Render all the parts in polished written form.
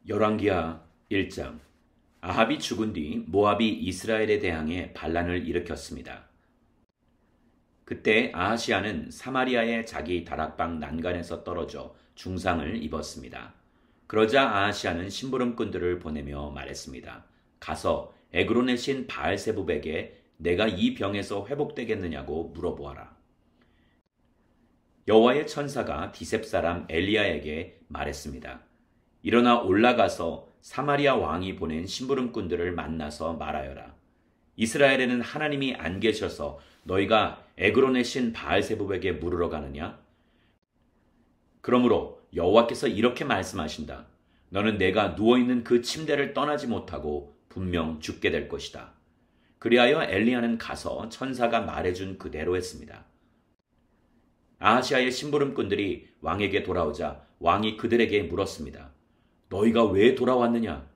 열왕기하 1장. 아합이 죽은 뒤 모압이 이스라엘에 대항해 반란을 일으켰습니다. 그때 아하시아는 사마리아의 자기 다락방 난간에서 떨어져 중상을 입었습니다. 그러자 아하시아는 심부름꾼들을 보내며 말했습니다. 가서 에그론의 신 바알세붑에게 내가 이 병에서 회복되겠느냐고 물어보아라. 여호와의 천사가 디셉 사람 엘리야에게 말했습니다. 일어나 올라가서 사마리아 왕이 보낸 심부름꾼들을 만나서 말하여라. 이스라엘에는 하나님이 안 계셔서 너희가 에그론의 신 바알세붑에게 물으러 가느냐? 그러므로 여호와께서 이렇게 말씀하신다. 너는 내가 누워있는 그 침대를 떠나지 못하고 분명 죽게 될 것이다. 그리하여 엘리야는 가서 천사가 말해준 그대로 했습니다. 아하시아의 심부름꾼들이 왕에게 돌아오자 왕이 그들에게 물었습니다. 너희가 왜 돌아왔느냐?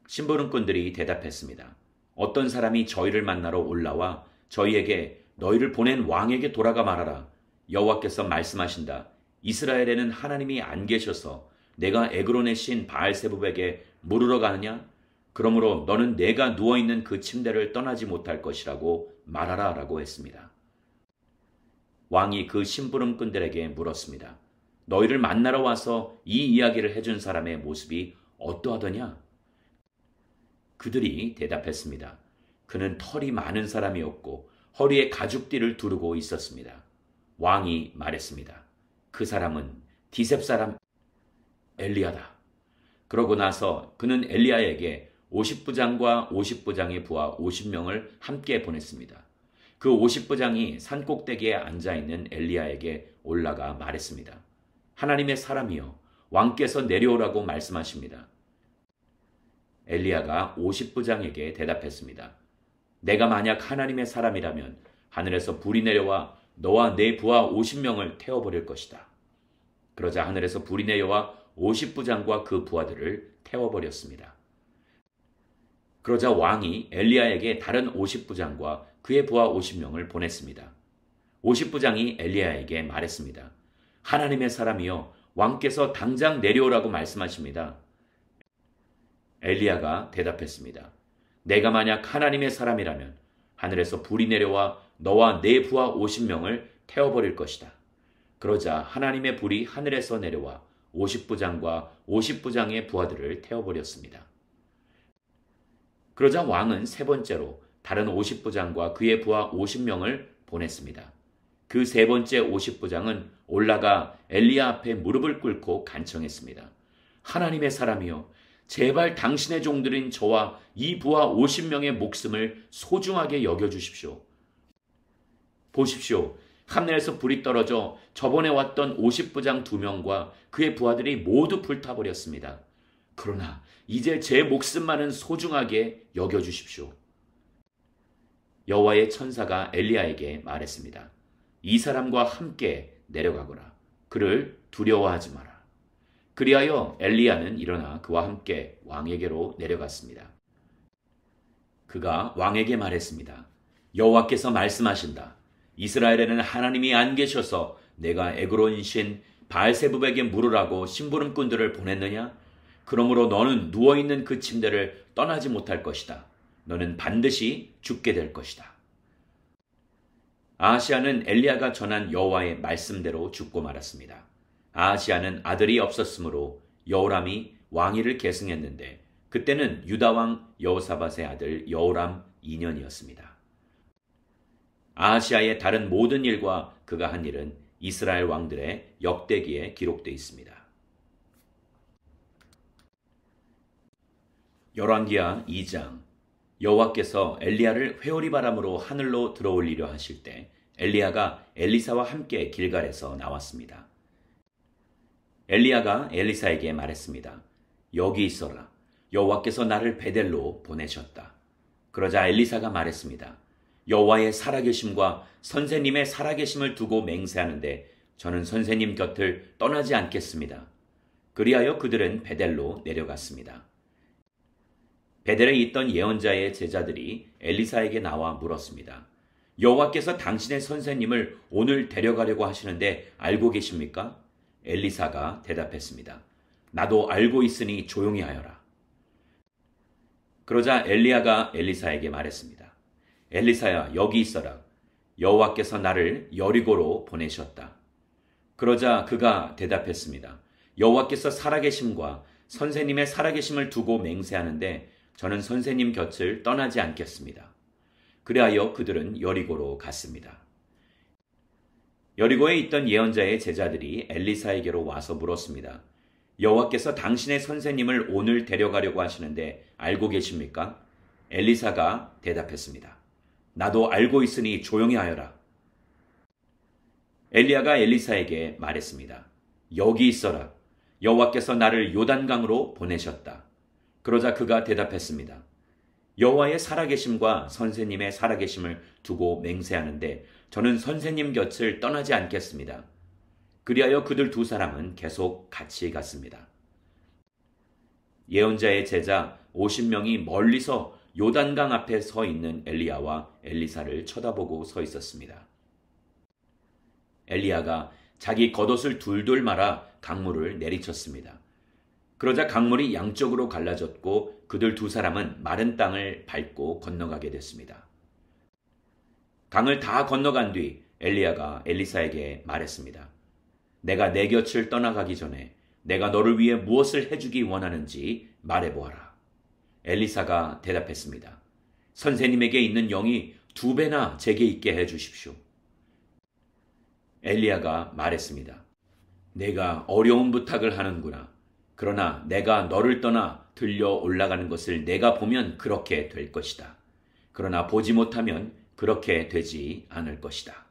심부름꾼들이 대답했습니다. 어떤 사람이 저희를 만나러 올라와 저희에게 너희를 보낸 왕에게 돌아가 말하라. 여호와께서 말씀하신다. 이스라엘에는 하나님이 안 계셔서 내가 에그론의 신 바알세붑에게 물으러 가느냐? 그러므로 너는 내가 누워있는 그 침대를 떠나지 못할 것이라고 말하라 라고 했습니다. 왕이 그 심부름꾼들에게 물었습니다. 너희를 만나러 와서 이 이야기를 해준 사람의 모습이 어떠하더냐? 그들이 대답했습니다. 그는 털이 많은 사람이었고 허리에 가죽띠를 두르고 있었습니다. 왕이 말했습니다. 그 사람은 디셉 사람 엘리야다. 그러고 나서 그는 엘리야에게 50부장과 50부장의 부하 50명을 함께 보냈습니다. 그 50부장이 산꼭대기에 앉아있는 엘리야에게 올라가 말했습니다. 하나님의 사람이여 왕께서 내려오라고 말씀하십니다. 엘리야가 50부장에게 대답했습니다. 내가 만약 하나님의 사람이라면 하늘에서 불이 내려와 너와 내 부하 50명을 태워버릴 것이다. 그러자 하늘에서 불이 내려와 50부장과 그 부하들을 태워버렸습니다. 그러자 왕이 엘리야에게 다른 50부장과 그의 부하 50명을 보냈습니다. 50부장이 엘리야에게 말했습니다. 하나님의 사람이여 왕께서 당장 내려오라고 말씀하십니다. 엘리야가 대답했습니다. 내가 만약 하나님의 사람이라면 하늘에서 불이 내려와 너와 내 부하 50명을 태워버릴 것이다. 그러자 하나님의 불이 하늘에서 내려와 50부장과 50부장의 부하들을 태워버렸습니다. 그러자 왕은 세 번째로 다른 50부장과 그의 부하 50명을 보냈습니다. 그 세 번째 50부장은 올라가 엘리야 앞에 무릎을 꿇고 간청했습니다. 하나님의 사람이여 제발 당신의 종들인 저와 이 부하 50명의 목숨을 소중하게 여겨주십시오. 보십시오. 하늘에서 불이 떨어져 저번에 왔던 50부장 2명과 그의 부하들이 모두 불타버렸습니다. 그러나 이제 제 목숨만은 소중하게 여겨주십시오. 여호와의 천사가 엘리야에게 말했습니다. 이 사람과 함께 내려가거라. 그를 두려워하지 마라. 그리하여 엘리야는 일어나 그와 함께 왕에게로 내려갔습니다. 그가 왕에게 말했습니다. 여호와께서 말씀하신다. 이스라엘에는 하나님이 안 계셔서 내가 에그론 신 바알세붑에게 물으라고 심부름꾼들을 보냈느냐? 그러므로 너는 누워있는 그 침대를 떠나지 못할 것이다. 너는 반드시 죽게 될 것이다. 아하시아는 엘리야가 전한 여호와의 말씀대로 죽고 말았습니다. 아하시아는 아들이 없었으므로 여호람이 왕위를 계승했는데 그때는 유다왕 여호사밧의 아들 여호람 2년이었습니다. 아하시아의 다른 모든 일과 그가 한 일은 이스라엘 왕들의 역대기에 기록되어 있습니다. 열왕기하 2장. 여호와께서 엘리야를 회오리 바람으로 하늘로 들어올리려 하실 때 엘리야가 엘리사와 함께 길갈에서 나왔습니다. 엘리야가 엘리사에게 말했습니다. 여기 있어라. 여호와께서 나를 베델로 보내셨다. 그러자 엘리사가 말했습니다. 여호와의 살아계심과 선생님의 살아계심을 두고 맹세하는데 저는 선생님 곁을 떠나지 않겠습니다. 그리하여 그들은 베델로 내려갔습니다. 베델에 있던 예언자의 제자들이 엘리사에게 나와 물었습니다. 여호와께서 당신의 선생님을 오늘 데려가려고 하시는데 알고 계십니까? 엘리사가 대답했습니다. 나도 알고 있으니 조용히 하여라. 그러자 엘리야가 엘리사에게 말했습니다. 엘리사야, 여기 있어라. 여호와께서 나를 여리고로 보내셨다. 그러자 그가 대답했습니다. 여호와께서 살아계심과 선생님의 살아계심을 두고 맹세하는데 저는 선생님 곁을 떠나지 않겠습니다. 그리하여 그들은 여리고로 갔습니다. 여리고에 있던 예언자의 제자들이 엘리사에게로 와서 물었습니다. 여호와께서 당신의 선생님을 오늘 데려가려고 하시는데 알고 계십니까? 엘리사가 대답했습니다. 나도 알고 있으니 조용히 하여라. 엘리야가 엘리사에게 말했습니다. 여기 있어라. 여호와께서 나를 요단강으로 보내셨다. 그러자 그가 대답했습니다. 여호와의 살아계심과 선생님의 살아계심을 두고 맹세하는데 저는 선생님 곁을 떠나지 않겠습니다. 그리하여 그들 두 사람은 계속 같이 갔습니다. 예언자의 제자 50명이 멀리서 요단강 앞에 서 있는 엘리야와 엘리사를 쳐다보고 서 있었습니다. 엘리야가 자기 겉옷을 둘둘 말아 강물을 내리쳤습니다. 그러자 강물이 양쪽으로 갈라졌고 그들 두 사람은 마른 땅을 밟고 건너가게 됐습니다. 강을 다 건너간 뒤 엘리야가 엘리사에게 말했습니다. 내가 내 곁을 떠나가기 전에 내가 너를 위해 무엇을 해주기 원하는지 말해보아라. 엘리사가 대답했습니다. 선생님에게 있는 영이 2배나 제게 있게 해주십시오. 엘리야가 말했습니다. 내가 어려운 부탁을 하는구나. 그러나 내가 너를 떠나 들려 올라가는 것을 내가 보면 그렇게 될 것이다. 그러나 보지 못하면 그렇게 되지 않을 것이다.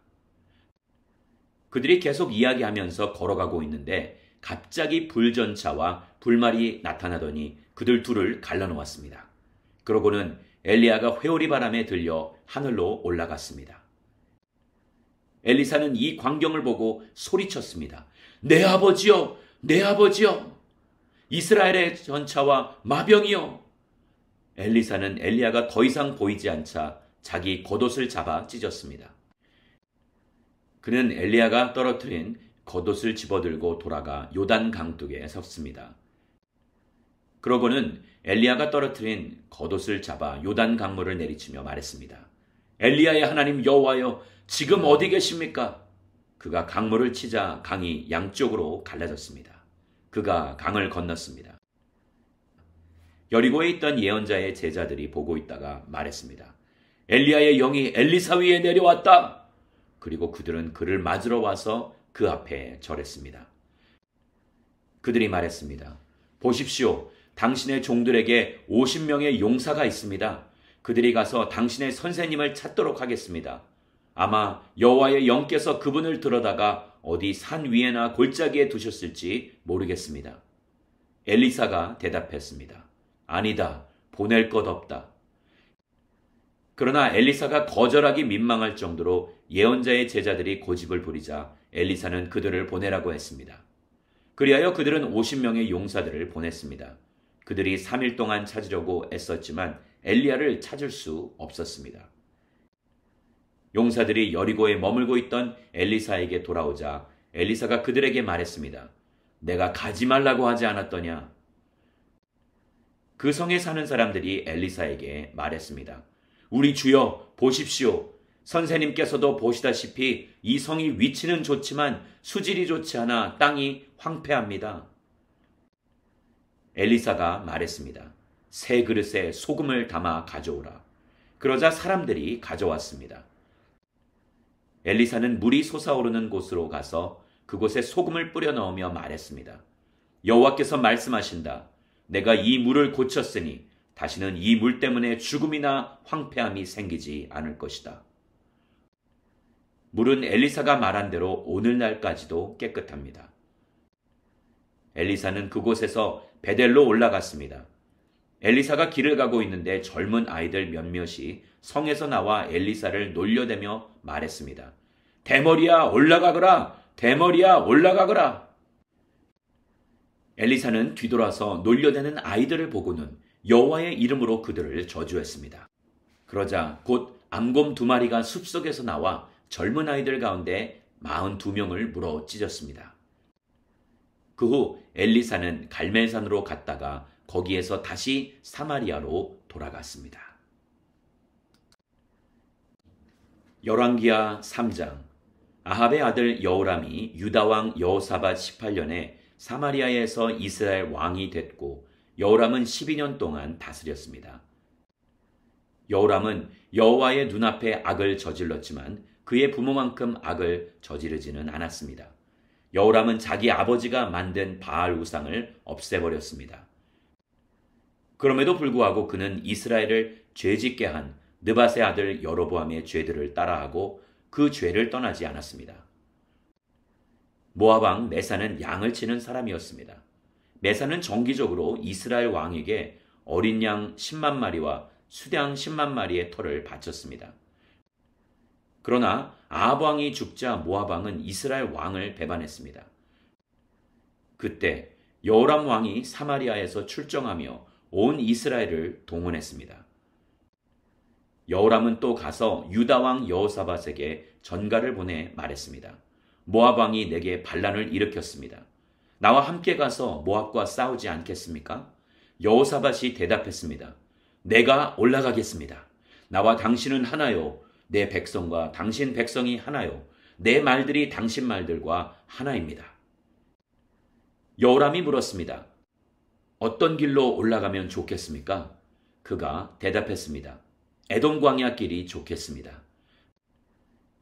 그들이 계속 이야기하면서 걸어가고 있는데 갑자기 불전차와 불말이 나타나더니 그들 둘을 갈라놓았습니다. 그러고는 엘리야가 회오리 바람에 들려 하늘로 올라갔습니다. 엘리사는 이 광경을 보고 소리쳤습니다. 내 아버지여! 내 아버지여! 이스라엘의 전차와 마병이여! 엘리사는 엘리야가 더 이상 보이지 않자 자기 겉옷을 잡아 찢었습니다. 그는 엘리야가 떨어뜨린 겉옷을 집어들고 돌아가 요단 강둑에 섰습니다. 그러고는 엘리야가 떨어뜨린 겉옷을 잡아 요단 강물을 내리치며 말했습니다. 엘리야의 하나님 여호와여, 지금 어디 계십니까? 그가 강물을 치자 강이 양쪽으로 갈라졌습니다. 그가 강을 건넜습니다. 여리고에 있던 예언자의 제자들이 보고 있다가 말했습니다. 엘리야의 영이 엘리사 위에 내려왔다. 그리고 그들은 그를 맞으러 와서 그 앞에 절했습니다. 그들이 말했습니다. 보십시오. 당신의 종들에게 50명의 용사가 있습니다. 그들이 가서 당신의 선생님을 찾도록 하겠습니다. 아마 여호와의 영께서 그분을 들어다가 어디 산 위에나 골짜기에 두셨을지 모르겠습니다. 엘리사가 대답했습니다. 아니다. 보낼 것 없다. 그러나 엘리사가 거절하기 민망할 정도로 예언자의 제자들이 고집을 부리자 엘리사는 그들을 보내라고 했습니다. 그리하여 그들은 50명의 용사들을 보냈습니다. 그들이 3일 동안 찾으려고 애썼지만 엘리야를 찾을 수 없었습니다. 용사들이 여리고에 머물고 있던 엘리사에게 돌아오자 엘리사가 그들에게 말했습니다. 내가 가지 말라고 하지 않았더냐? 그 성에 사는 사람들이 엘리사에게 말했습니다. 우리 주여 보십시오. 선생님께서도 보시다시피 이 성이 위치는 좋지만 수질이 좋지 않아 땅이 황폐합니다. 엘리사가 말했습니다. 새 그릇에 소금을 담아 가져오라. 그러자 사람들이 가져왔습니다. 엘리사는 물이 솟아오르는 곳으로 가서 그곳에 소금을 뿌려 넣으며 말했습니다. 여호와께서 말씀하신다. 내가 이 물을 고쳤으니 다시는 이 물 때문에 죽음이나 황폐함이 생기지 않을 것이다. 물은 엘리사가 말한 대로 오늘날까지도 깨끗합니다. 엘리사는 그곳에서 베델로 올라갔습니다. 엘리사가 길을 가고 있는데 젊은 아이들 몇몇이 성에서 나와 엘리사를 놀려대며 말했습니다. 대머리야 올라가거라! 대머리야 올라가거라! 엘리사는 뒤돌아서 놀려대는 아이들을 보고는 여호와의 이름으로 그들을 저주했습니다. 그러자 곧 암곰 2마리가 숲속에서 나와 젊은 아이들 가운데 42명을 물어 찢었습니다. 그 후 엘리사는 갈멜산으로 갔다가 거기에서 다시 사마리아로 돌아갔습니다. 열왕기하 3장. 아합의 아들 여호람이 유다왕 여호사밧 18년에 사마리아에서 이스라엘 왕이 됐고 여호람은 12년 동안 다스렸습니다. 여호람은 여호와의 눈앞에 악을 저질렀지만 그의 부모만큼 악을 저지르지는 않았습니다. 여호람은 자기 아버지가 만든 바알 우상을 없애버렸습니다. 그럼에도 불구하고 그는 이스라엘을 죄짓게 한 느밧의 아들 여로보암의 죄들을 따라하고 그 죄를 떠나지 않았습니다. 모압 왕 메사는 양을 치는 사람이었습니다. 메사는 정기적으로 이스라엘 왕에게 어린 양 10만 마리와 수량 10만 마리의 털을 바쳤습니다. 그러나 아합 왕이 죽자 모압 왕은 이스라엘 왕을 배반했습니다. 그때 여호람 왕이 사마리아에서 출정하며 온 이스라엘을 동원했습니다. 여호람은 또 가서 유다 왕 여호사밧에게 전가를 보내 말했습니다. 모압 왕이 내게 반란을 일으켰습니다. 나와 함께 가서 모압과 싸우지 않겠습니까? 여호사밧이 대답했습니다. 내가 올라가겠습니다. 나와 당신은 하나요. 내 백성과 당신 백성이 하나요. 내 말들이 당신 말들과 하나입니다. 여호람이 물었습니다. 어떤 길로 올라가면 좋겠습니까? 그가 대답했습니다. 에돔 광야 길이 좋겠습니다.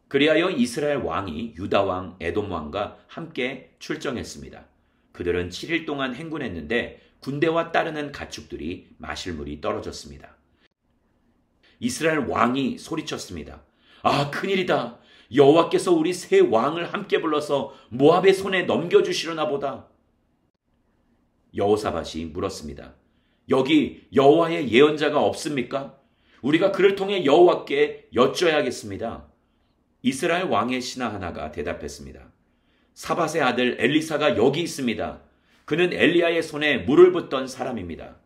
그리하여 이스라엘 왕이 유다 왕 에돔 왕과 함께 출정했습니다. 그들은 7일 동안 행군했는데 군대와 따르는 가축들이 마실 물이 떨어졌습니다. 이스라엘 왕이 소리쳤습니다. 아, 큰일이다. 여호와께서 우리 세 왕을 함께 불러서 모압의 손에 넘겨주시려나 보다. 여호사밧이 물었습니다. 여기 여호와의 예언자가 없습니까? 우리가 그를 통해 여호와께 여쭤야겠습니다. 이스라엘 왕의 신하 하나가 대답했습니다. 사밧의 아들 엘리사가 여기 있습니다. 그는 엘리야의 손에 물을 붓던 사람입니다.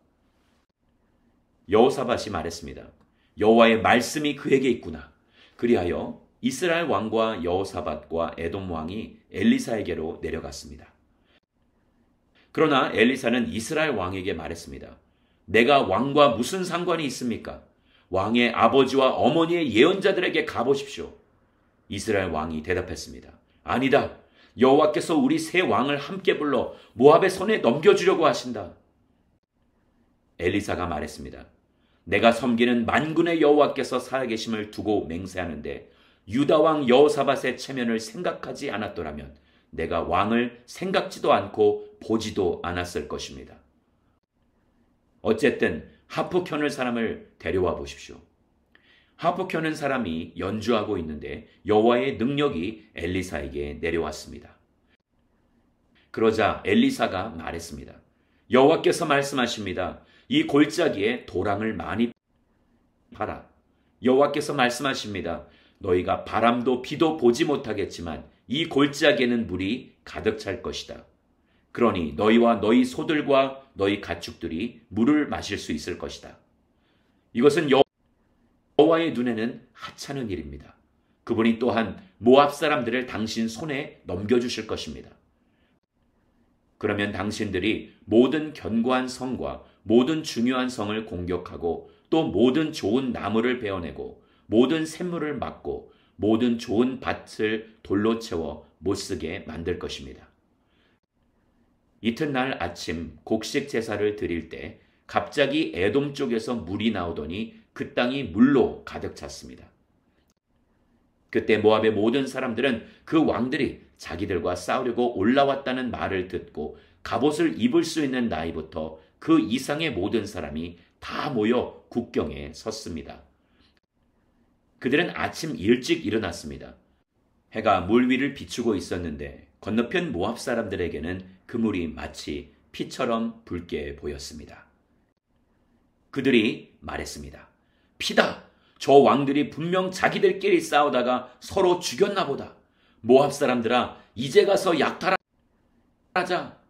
여호사밧이 말했습니다. 여호와의 말씀이 그에게 있구나. 그리하여 이스라엘 왕과 여호사밧과 에돔 왕이 엘리사에게로 내려갔습니다. 그러나 엘리사는 이스라엘 왕에게 말했습니다. 내가 왕과 무슨 상관이 있습니까? 왕의 아버지와 어머니의 예언자들에게 가보십시오. 이스라엘 왕이 대답했습니다. 아니다. 여호와께서 우리 세 왕을 함께 불러 모압의 손에 넘겨주려고 하신다. 엘리사가 말했습니다. 내가 섬기는 만군의 여호와께서 살아계심을 두고 맹세하는데 유다 왕 여호사밧의 체면을 생각하지 않았더라면 내가 왕을 생각지도 않고 보지도 않았을 것입니다. 어쨌든 하프 켜는 사람을 데려와 보십시오. 하프 켜는 사람이 연주하고 있는데 여호와의 능력이 엘리사에게 내려왔습니다. 그러자 엘리사가 말했습니다. 여호와께서 말씀하십니다. 이 골짜기에 도랑을 많이 파라. 여호와께서 말씀하십니다. 너희가 바람도 비도 보지 못하겠지만 이 골짜기에는 물이 가득 찰 것이다. 그러니 너희와 너희 소들과 너희 가축들이 물을 마실 수 있을 것이다. 이것은 여호와의 눈에는 하찮은 일입니다. 그분이 또한 모압 사람들을 당신 손에 넘겨주실 것입니다. 그러면 당신들이 모든 견고한 성과 모든 중요한 성을 공격하고 또 모든 좋은 나무를 베어내고 모든 샘물을 막고 모든 좋은 밭을 돌로 채워 못쓰게 만들 것입니다. 이튿날 아침 곡식 제사를 드릴 때 갑자기 에돔 쪽에서 물이 나오더니 그 땅이 물로 가득 찼습니다. 그때 모압의 모든 사람들은 그 왕들이 자기들과 싸우려고 올라왔다는 말을 듣고 갑옷을 입을 수 있는 나이부터 그 이상의 모든 사람이 다 모여 국경에 섰습니다. 그들은 아침 일찍 일어났습니다. 해가 물 위를 비추고 있었는데 건너편 모압 사람들에게는 그 물이 마치 피처럼 붉게 보였습니다. 그들이 말했습니다. 피다! 저 왕들이 분명 자기들끼리 싸우다가 서로 죽였나 보다. 모압 사람들아, 이제 가서 약탈하자.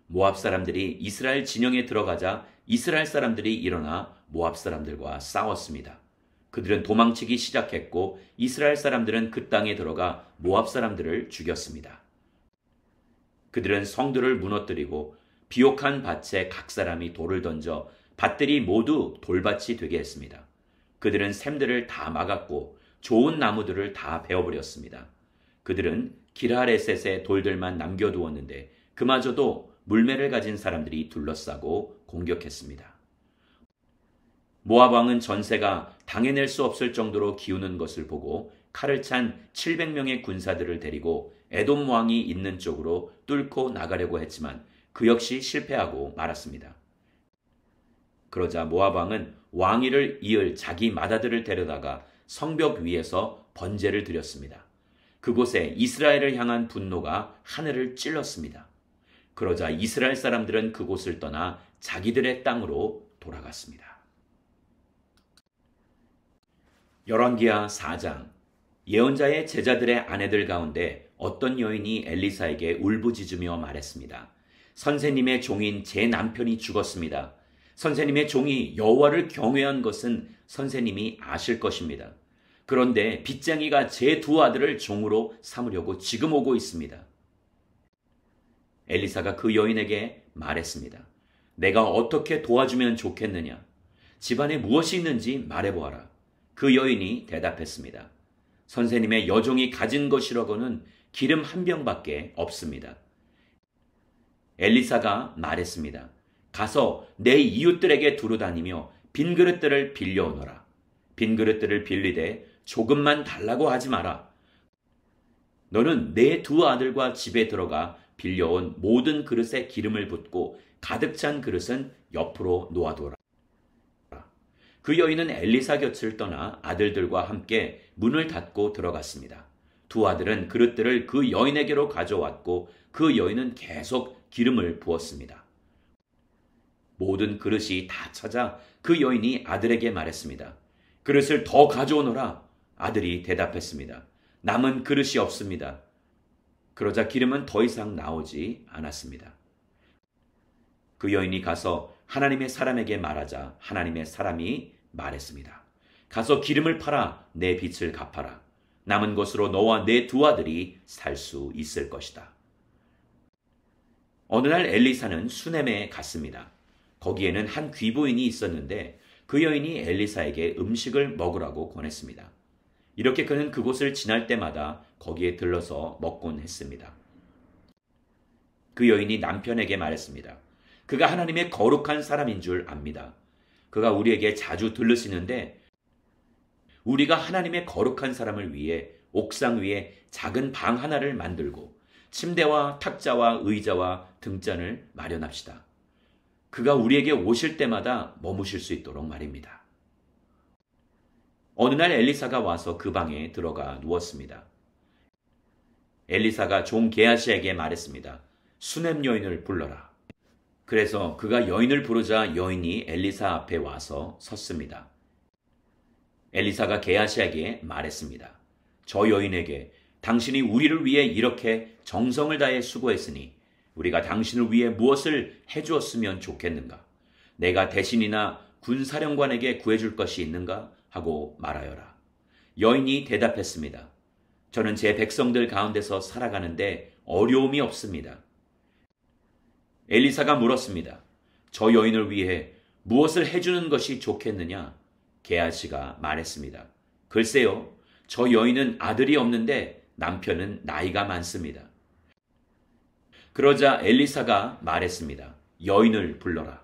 모압 사람들이 이스라엘 진영에 들어가자 이스라엘 사람들이 일어나 모압 사람들과 싸웠습니다. 그들은 도망치기 시작했고 이스라엘 사람들은 그 땅에 들어가 모압 사람들을 죽였습니다. 그들은 성들을 무너뜨리고 비옥한 밭에 각 사람이 돌을 던져 밭들이 모두 돌밭이 되게 했습니다. 그들은 샘들을 다 막았고 좋은 나무들을 다 베어버렸습니다. 그들은 기르하레셋의 돌들만 남겨두었는데 그마저도 물매를 가진 사람들이 둘러싸고 공격했습니다. 모압 왕은 전세가 당해낼 수 없을 정도로 기우는 것을 보고 칼을 찬 700명의 군사들을 데리고 에돔 왕이 있는 쪽으로 뚫고 나가려고 했지만 그 역시 실패하고 말았습니다. 그러자 모압 왕은 왕위를 이을 자기 맏아들을 데려다가 성벽 위에서 번제를 드렸습니다. 그곳에 이스라엘을 향한 분노가 하늘을 찔렀습니다. 그러자 이스라엘 사람들은 그곳을 떠나 자기들의 땅으로 돌아갔습니다. 열왕기하 4장. 예언자의 제자들의 아내들 가운데 어떤 여인이 엘리사에게 울부짖으며 말했습니다. 선생님의 종인 제 남편이 죽었습니다. 선생님의 종이 여호와를 경외한 것은 선생님이 아실 것입니다. 그런데 빚쟁이가 제 두 아들을 종으로 삼으려고 지금 오고 있습니다. 엘리사가 그 여인에게 말했습니다. 내가 어떻게 도와주면 좋겠느냐? 집안에 무엇이 있는지 말해보아라. 그 여인이 대답했습니다. 선생님의 여종이 가진 것이라고는 기름 한 병밖에 없습니다. 엘리사가 말했습니다. 가서 내 이웃들에게 두루 다니며 빈 그릇들을 빌려오너라. 빈 그릇들을 빌리되 조금만 달라고 하지 마라. 너는 내 두 아들과 집에 들어가 빌려온 모든 그릇에 기름을 붓고 가득 찬 그릇은 옆으로 놓아둬라. 그 여인은 엘리사 곁을 떠나 아들들과 함께 문을 닫고 들어갔습니다. 두 아들은 그릇들을 그 여인에게로 가져왔고 그 여인은 계속 기름을 부었습니다. 모든 그릇이 다 차자 그 여인이 아들에게 말했습니다. 그릇을 더 가져오너라. 아들이 대답했습니다. 남은 그릇이 없습니다. 그러자 기름은 더 이상 나오지 않았습니다. 그 여인이 가서 하나님의 사람에게 말하자 하나님의 사람이 말했습니다. 가서 기름을 팔아 내 빚을 갚아라. 남은 것으로 너와 내 두 아들이 살 수 있을 것이다. 어느 날 엘리사는 수넴에 갔습니다. 거기에는 한 귀부인이 있었는데 그 여인이 엘리사에게 음식을 먹으라고 권했습니다. 이렇게 그는 그곳을 지날 때마다 거기에 들러서 먹곤 했습니다. 그 여인이 남편에게 말했습니다. 그가 하나님의 거룩한 사람인 줄 압니다. 그가 우리에게 자주 들르시는데 우리가 하나님의 거룩한 사람을 위해 옥상 위에 작은 방 하나를 만들고 침대와 탁자와 의자와 등잔을 마련합시다. 그가 우리에게 오실 때마다 머무실 수 있도록 말입니다. 어느 날 엘리사가 와서 그 방에 들어가 누웠습니다. 엘리사가 종 게하시에게 말했습니다. 수넴 여인을 불러라. 그래서 그가 여인을 부르자 여인이 엘리사 앞에 와서 섰습니다. 엘리사가 게하시에게 말했습니다. 저 여인에게 당신이 우리를 위해 이렇게 정성을 다해 수고했으니 우리가 당신을 위해 무엇을 해주었으면 좋겠는가? 내가 대신이나 군사령관에게 구해줄 것이 있는가? 하고 말하여라. 여인이 대답했습니다. 저는 제 백성들 가운데서 살아가는데 어려움이 없습니다. 엘리사가 물었습니다. 저 여인을 위해 무엇을 해주는 것이 좋겠느냐? 게하시가 말했습니다. 글쎄요, 저 여인은 아들이 없는데 남편은 나이가 많습니다. 그러자 엘리사가 말했습니다. 여인을 불러라.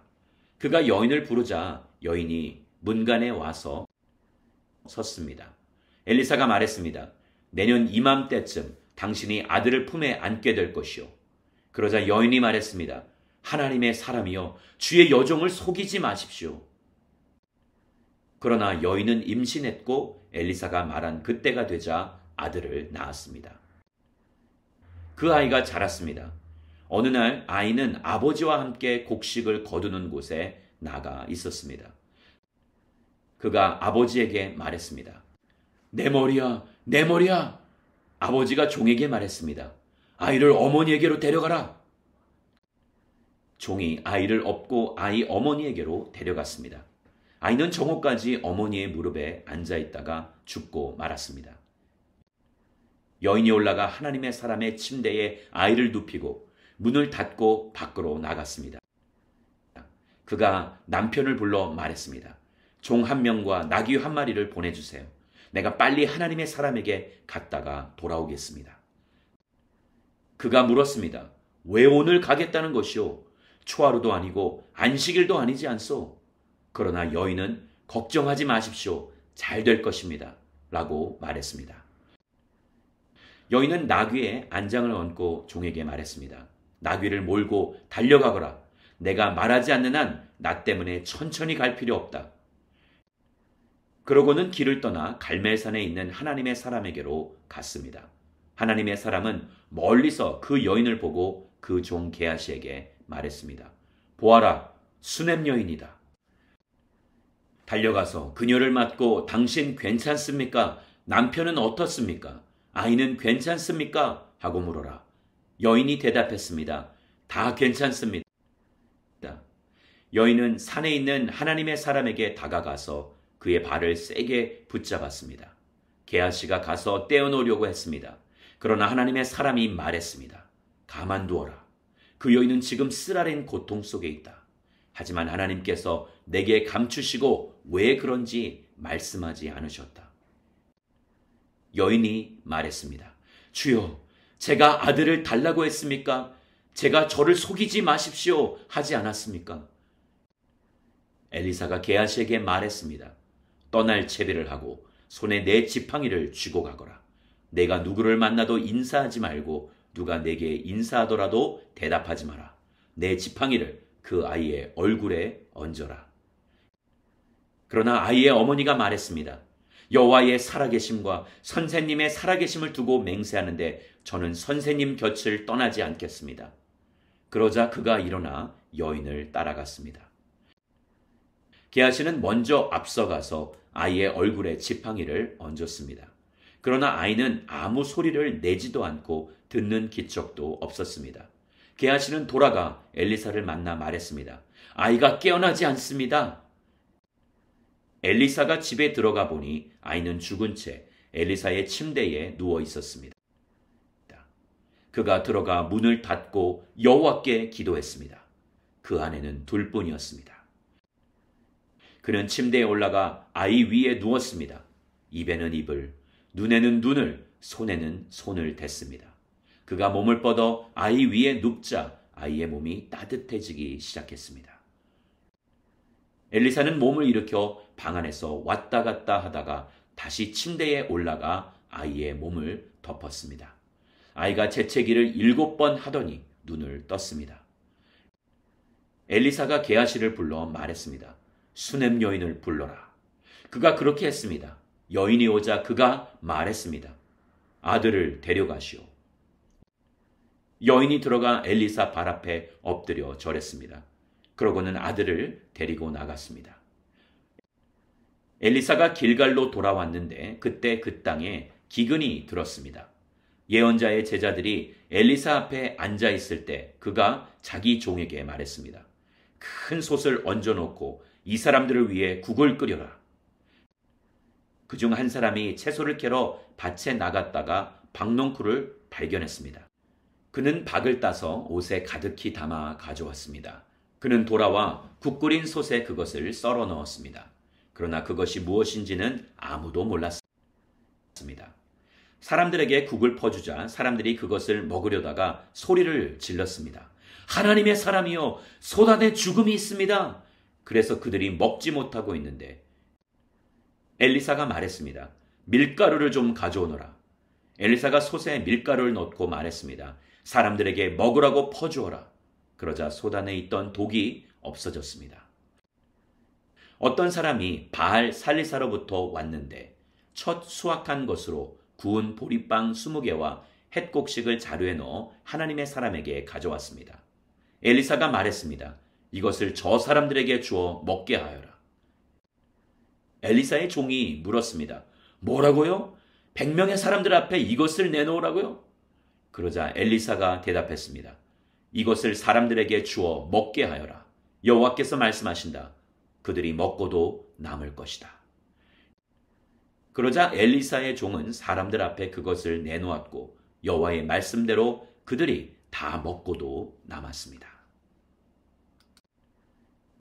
그가 여인을 부르자 여인이 문간에 와서 섰습니다. 엘리사가 말했습니다. 내년 이맘때쯤 당신이 아들을 품에 안게 될 것이요. 그러자 여인이 말했습니다. 하나님의 사람이여 주의 여종을 속이지 마십시오. 그러나 여인은 임신했고 엘리사가 말한 그때가 되자 아들을 낳았습니다. 그 아이가 자랐습니다. 어느 날 아이는 아버지와 함께 곡식을 거두는 곳에 나가 있었습니다. 그가 아버지에게 말했습니다. 내 머리야, 내 머리야. 아버지가 종에게 말했습니다. 아이를 어머니에게로 데려가라. 종이 아이를 업고 아이 어머니에게로 데려갔습니다. 아이는 정오까지 어머니의 무릎에 앉아 있다가 죽고 말았습니다. 여인이 올라가 하나님의 사람의 침대에 아이를 눕히고 문을 닫고 밖으로 나갔습니다. 그가 남편을 불러 말했습니다. 종 한 명과 나귀 한 마리를 보내주세요. 내가 빨리 하나님의 사람에게 갔다가 돌아오겠습니다. 그가 물었습니다. 왜 오늘 가겠다는 것이오? 초하루도 아니고 안식일도 아니지 않소? 그러나 여인은 걱정하지 마십시오. 잘 될 것입니다. 라고 말했습니다. 여인은 나귀에 안장을 얹고 종에게 말했습니다. 나귀를 몰고 달려가거라. 내가 말하지 않는 한 나 때문에 천천히 갈 필요 없다. 그러고는 길을 떠나 갈멜산에 있는 하나님의 사람에게로 갔습니다. 하나님의 사람은 멀리서 그 여인을 보고 그 종 게하시에게 말했습니다. 보아라, 수냄 여인이다. 달려가서 그녀를 맞고 당신 괜찮습니까? 남편은 어떻습니까? 아이는 괜찮습니까? 하고 물어라. 여인이 대답했습니다. 다 괜찮습니다. 여인은 산에 있는 하나님의 사람에게 다가가서 그의 발을 세게 붙잡았습니다. 게하시가 가서 떼어놓으려고 했습니다. 그러나 하나님의 사람이 말했습니다. 가만두어라. 그 여인은 지금 쓰라린 고통 속에 있다. 하지만 하나님께서 내게 감추시고 왜 그런지 말씀하지 않으셨다. 여인이 말했습니다. 주여, 제가 아들을 달라고 했습니까? 제가 저를 속이지 마십시오 하지 않았습니까? 엘리사가 게하시에게 말했습니다. 떠날 채비를 하고 손에 내 지팡이를 쥐고 가거라. 내가 누구를 만나도 인사하지 말고 누가 내게 인사하더라도 대답하지 마라. 내 지팡이를 그 아이의 얼굴에 얹어라. 그러나 아이의 어머니가 말했습니다. 여호와의 살아계심과 선생님의 살아계심을 두고 맹세하는데 저는 선생님 곁을 떠나지 않겠습니다. 그러자 그가 일어나 여인을 따라갔습니다. 게하시는 먼저 앞서가서 아이의 얼굴에 지팡이를 얹었습니다. 그러나 아이는 아무 소리를 내지도 않고 듣는 기척도 없었습니다. 게하시는 돌아가 엘리사를 만나 말했습니다. 아이가 깨어나지 않습니다. 엘리사가 집에 들어가 보니 아이는 죽은 채 엘리사의 침대에 누워 있었습니다. 그가 들어가 문을 닫고 여호와께 기도했습니다. 그 안에는 둘뿐이었습니다. 그는 침대에 올라가 아이 위에 누웠습니다. 입에는 입을, 눈에는 눈을, 손에는 손을 댔습니다. 그가 몸을 뻗어 아이 위에 눕자 아이의 몸이 따뜻해지기 시작했습니다. 엘리사는 몸을 일으켜 방 안에서 왔다 갔다 하다가 다시 침대에 올라가 아이의 몸을 덮었습니다. 아이가 재채기를 7번 하더니 눈을 떴습니다. 엘리사가 게하시를 불러 말했습니다. 수냄 여인을 불러라. 그가 그렇게 했습니다. 여인이 오자 그가 말했습니다. 아들을 데려가시오. 여인이 들어가 엘리사 발 앞에 엎드려 절했습니다. 그러고는 아들을 데리고 나갔습니다. 엘리사가 길갈로 돌아왔는데 그때 그 땅에 기근이 들었습니다. 예언자의 제자들이 엘리사 앞에 앉아 있을 때 그가 자기 종에게 말했습니다. 큰 솥을 얹어놓고 이 사람들을 위해 국을 끓여라. 그중 한 사람이 채소를 캐러 밭에 나갔다가 박농쿨을 발견했습니다. 그는 박을 따서 옷에 가득히 담아 가져왔습니다. 그는 돌아와 국 끓인 솥에 그것을 썰어 넣었습니다. 그러나 그것이 무엇인지는 아무도 몰랐습니다. 사람들에게 국을 퍼주자 사람들이 그것을 먹으려다가 소리를 질렀습니다. 하나님의 사람이여, 솥 안에 죽음이 있습니다. 그래서 그들이 먹지 못하고 있는데 엘리사가 말했습니다. 밀가루를 좀 가져오너라. 엘리사가 솥에 밀가루를 넣고 말했습니다. 사람들에게 먹으라고 퍼주어라. 그러자 솥 안에 있던 독이 없어졌습니다. 어떤 사람이 바알 살리사로부터 왔는데 첫 수확한 것으로 구운 보리빵 20개와 햇곡식을 자루에 넣어 하나님의 사람에게 가져왔습니다. 엘리사가 말했습니다. 이것을 저 사람들에게 주어 먹게 하여라. 엘리사의 종이 물었습니다. 뭐라고요? 100명의 사람들 앞에 이것을 내놓으라고요? 그러자 엘리사가 대답했습니다. 이것을 사람들에게 주어 먹게 하여라. 여호와께서 말씀하신다. 그들이 먹고도 남을 것이다. 그러자 엘리사의 종은 사람들 앞에 그것을 내놓았고 여호와의 말씀대로 그들이 다 먹고도 남았습니다.